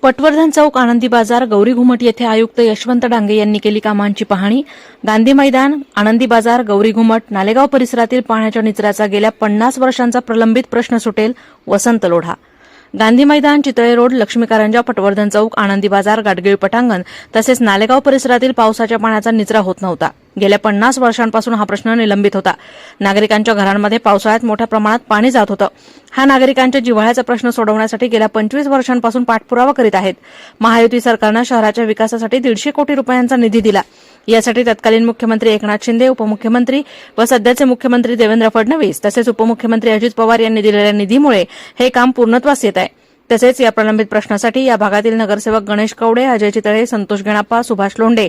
पटवर्धन चौक, आनंदी बाजार, गौरी घुमट येथे आयुक्त यशवंत डांगे यांनी केली कामांची पाहणी. गांधी मैदान, आनंदी बाजार, गौरी घुमट, नालेगाव परिसरातील पाण्याच्या निचऱ्याचा गेल्या 50 वर्षांचा प्रलंबित प्रश्न सुटेल, वसंत लोढा. गांधी मैदान, चितळे रोड, लक्ष्मी कारंजा, पटवर्धन चौक, आनंदी बाजार, गाडगीळ पटांगण तसेच नालेगाव परिसरातील पावसाच्या पाण्याचा निचरा होत नव्हता. गेल्या 50 वर्षांपासून हा प्रश्न निलंबित होता. नागरिकांच्या घरांमध्ये पावसाळ्यात मोठ्या प्रमाणात पाणी जात होतं. हा नागरिकांच्या जिव्हाळ्याचा प्रश्न सोडवण्यासाठी गेल्या 25 वर्षांपासून पाठपुरावा करीत आहेत. महायुती सरकारनं शहराच्या विकासासाठी 150 कोटी रुपयांचा निधी दिला. यासाठी तत्कालीन मुख्यमंत्री एकनाथ शिंदे, उपमुख्यमंत्री व सध्याचे मुख्यमंत्री देवेंद्र फडणवीस तसेच उपमुख्यमंत्री अजित पवार यांनी दिलेल्या निधीमुळे हे काम पूर्णत्वास येत आहे. तसेच या प्रलंबित प्रश्नासाठी या भागातील नगरसेवक गणेश कवडे, अजय चितळे, संतोष गेणाप्पा, सुभाष लोंढे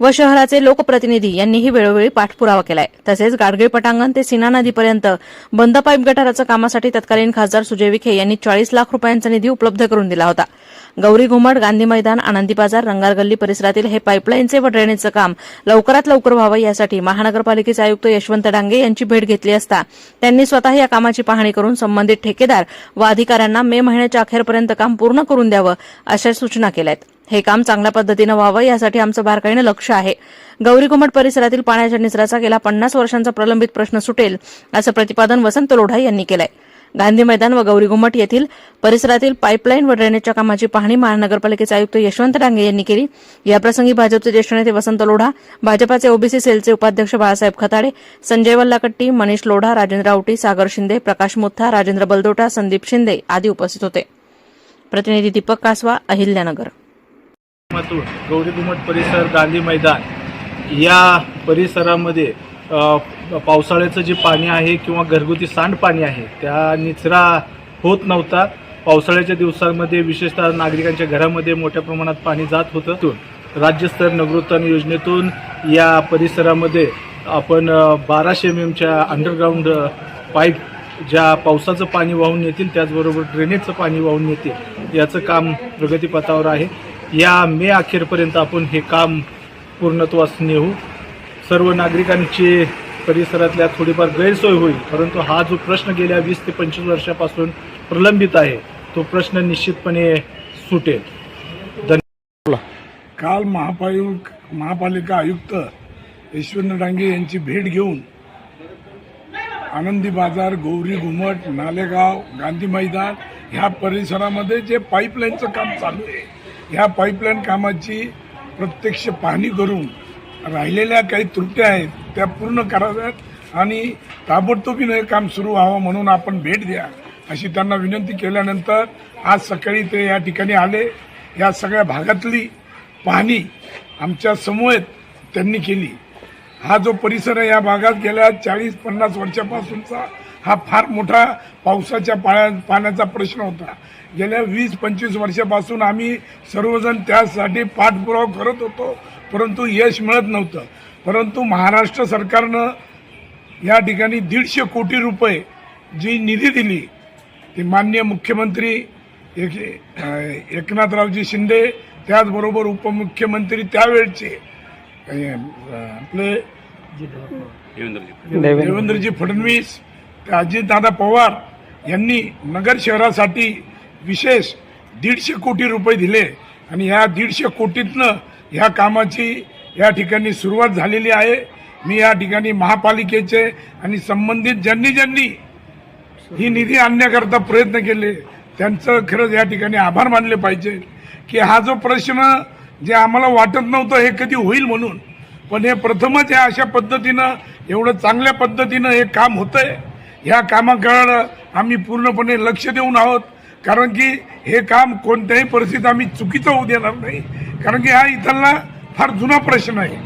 व शहराचे लोकप्रतिनिधी यांनीही वेळोवेळी पाठपुरावा केलाय. तसेच गाडगीळ पटांगण ते सीना नदीपर्यंत बंद पाईप गटाराच्या कामासाठी तत्कालीन खासदार सुजय विखे यांनी 40 लाख रुपयांचा निधी उपलब्ध करून दिला होता. गौरी घुमट, गांधी मैदान, आनंदी बाजार, रंगार गल्ली परिसरातील हे पाईपलाईनचे व ड्रेनेजचं काम लवकरात लवकर व्हावं यासाठी महानगरपालिकेचे आयुक्त यशवंत डांगे यांची भेट घेतली असता त्यांनी स्वतः या कामाची पाहणी करून संबंधित ठेकेदार व अधिकाऱ्यांना मे महिन्याच्या अखेरपर्यंत काम पूर्ण करून द्यावं अशा सूचना केल्या आहेत. हे काम चांगल्या पद्धतीनं व्हावं यासाठी आमचं बारकाईनं लक्ष आहे. गौरी घुमट परिसरातील पाण्याच्या निचऱ्याचा गेल्या 50 वर्षांचा प्रलंबित प्रश्न सुटेल असं प्रतिपादन वसंत लोढा यांनी केलंय. गांधी मैदान व गौरी घुमट येथील परिसरातील पाईपलाईन व ड्रेनेजच्या कामाची पाहणी महानगरपालिकेचे आयुक्त यशवंत डांगे यांनी केली. याप्रसंगी भाजपचे ज्येष्ठ नेते वसंत लोढा, भाजपाचे ओबीसी सेलचे उपाध्यक्ष बाळासाहेब खताडे, संजय वल्लाकट्टी, मनीष लोढा, राजेंद्र आवटी, सागर शिंदे, प्रकाश मुथा, राजेंद्र बलदोटा, संदीप शिंदे आदी उपस्थित होते. प्रतिनिधी दीपक कासवा, अहिल्यानगर. गौरी घुमट परिसर, गांधी मैदान या परिसरामध्ये पावसाळ्याचं जे पाणी आहे किंवा घरगुती सांडपाणी आहे त्या निचरा होत नव्हता. पावसाळ्याच्या दिवसांमध्ये विशेषतः नागरिकांच्या घरामध्ये मोठ्या प्रमाणात पाणी जात होतं. राज्यस्तर नगरोत्थान योजनेतून या परिसरामध्ये आपण 1200 mmच्या अंडरग्राऊंड पाईप ज्या पावसाचं पाणी वाहून येतील त्याचबरोबर ड्रेनेजचं पाणी वाहून येतील याचं काम प्रगतीपथावर आहे. या मे अखेरपर्यंत आपण हे काम पूर्णत्वास नेऊ. सर्व नागरिकांची परिसरातल्या थोडीफार गैरसोय होईल, परंतु हा जो प्रश्न गेल्या 20 ते 25 वर्षापासून प्रलंबित आहे तो प्रश्न निश्चितपणे सुटेल. धन्यवाद. काल महापालिका आयुक्त यशवंत डांगे यांची भेट घेऊन आनंदी बाजार, गौरी घुमट, नालेगाव, गांधी मैदान ह्या परिसरामध्ये जे पाईपलाईनचं काम चालू आहे ह्या पाईपलाईन कामाची प्रत्यक्ष पाहणी करून राहिलेल्या काही त्रुटी आहेत त्या पूर्ण कराव्यात आणि ताबडतोबीने हे काम सुरू व्हावं म्हणून आपण भेट द्या अशी त्यांना विनंती केल्यानंतर आज सकाळी ते या ठिकाणी आले. या सगळ्या भागातली पाहणी आमच्या समवेत त्यांनी केली. हा जो परिसर आहे या भागात गेल्या 40-50 वर्षापासूनचा हा फार मोठा पावसाच्या पाण्याचा प्रश्न होता. गेल्या 20-25 वर्षापासून आम्ही सर्वजण त्यासाठी पाठपुरावा करत होतो, परंतु यश मिळत नव्हतं. परंतु महाराष्ट्र सरकारनं या ठिकाणी 150 कोटी रुपये जी निधी दिली ती माननीय मुख्यमंत्री एकनाथरावजी शिंदे त्याचबरोबर उपमुख्यमंत्री त्यावेळचे आपले देवेंद्रजी फडणवीस, अजितदादा पवार यांनी नगर शहरासाठी विशेष 150 कोटी रुपये दिले आणि ह्या 150 कोटीतनं ह्या कामाची या ठिकाणी सुरुवात झालेली आहे. मी या ठिकाणी महापालिकेचे आणि संबंधित ज्यांनी ही निधी आणण्याकरता प्रयत्न केले त्यांचं खरंच या ठिकाणी आभार मानले पाहिजे की हा जो प्रश्न जे आम्हाला वाटत नव्हतं हे कधी होईल म्हणून, पण हे प्रथमच या अशा पद्धतीनं एवढं चांगल्या पद्धतीनं हे काम होतंय. ह्या कामाकडे आम्ही पूर्णपणे लक्ष देऊन आहोत, कारण की हे काम कोणत्याही परिस्थितीत आम्ही चुकीचं होऊ देणार नाही. कारण की हा इथला फार जुना प्रश्न आहे.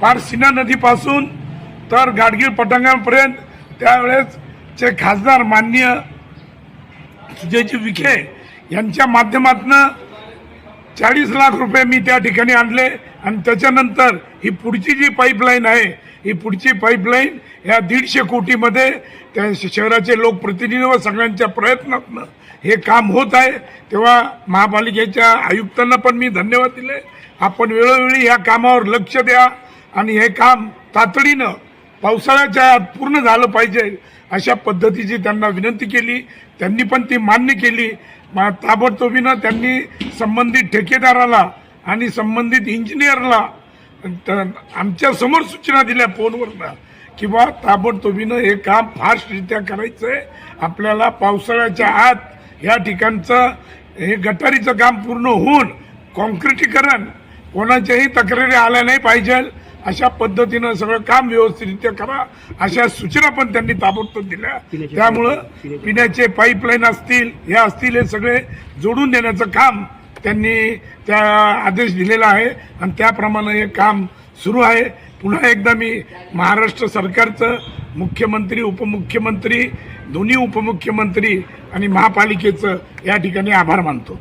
फार सीना नदीपासून तर गाडगीळ पटांगणापर्यंत त्यावेळेसचे खासदार माननीय सुजयजी विखे यांच्या माध्यमातून 40 लाख रुपये मी त्या ठिकाणी आणले आणि त्याच्यानंतर ही पुढची जी पाईपलाईन आहे ही पुढची पाईपलाईन या 150 कोटीमध्ये त्या शहराचे लोकप्रतिनिधी व सगळ्यांच्या प्रयत्नातून हे काम होत आहे. तेव्हा महापालिकेच्या आयुक्तांना पण मी धन्यवाद दिले. आपण वेळोवेळी या कामावर लक्ष द्या आणि हे काम तातडीनं पावसाळ्याच्या आत पूर्ण झालं पाहिजे अशा पद्धतीची त्यांना विनंती केली. त्यांनी पण ती मान्य केली ताबडतोबीनं त्यांनी संबंधित ठेकेदाराला आणि संबंधित इंजिनियरला आमच्या समोर सूचना दिल्या फोनवरनं किंवा ताबडतोबीनं हे काम फास्टरित्या करायचंय. आपल्याला पावसाळ्याच्या आत या ठिकाणचं हे गटारीचं काम पूर्ण होऊन कॉन्क्रिटीकरण कोणाच्याही तक्रारी आल्या नाही पाहिजे अशा पद्धतीनं सगळं काम व्यवस्थितरित्या करा अशा सूचना पण त्यांनी ताबडतोब दिल्या. त्यामुळं पिण्याचे पाईपलाईन असतील हे असतील हे सगळे जोडून देण्याचं काम त्यांनी त्या आदेश दिलेला आहे आणि त्याप्रमाणे हे काम सुरू आहे. पुन्हा एकदा मी महाराष्ट्र सरकारचं मुख्यमंत्री उपमुख्यमंत्री दोन्ही उपमुख्यमंत्री आणि महापालिकेचं या ठिकाणी आभार मानतो.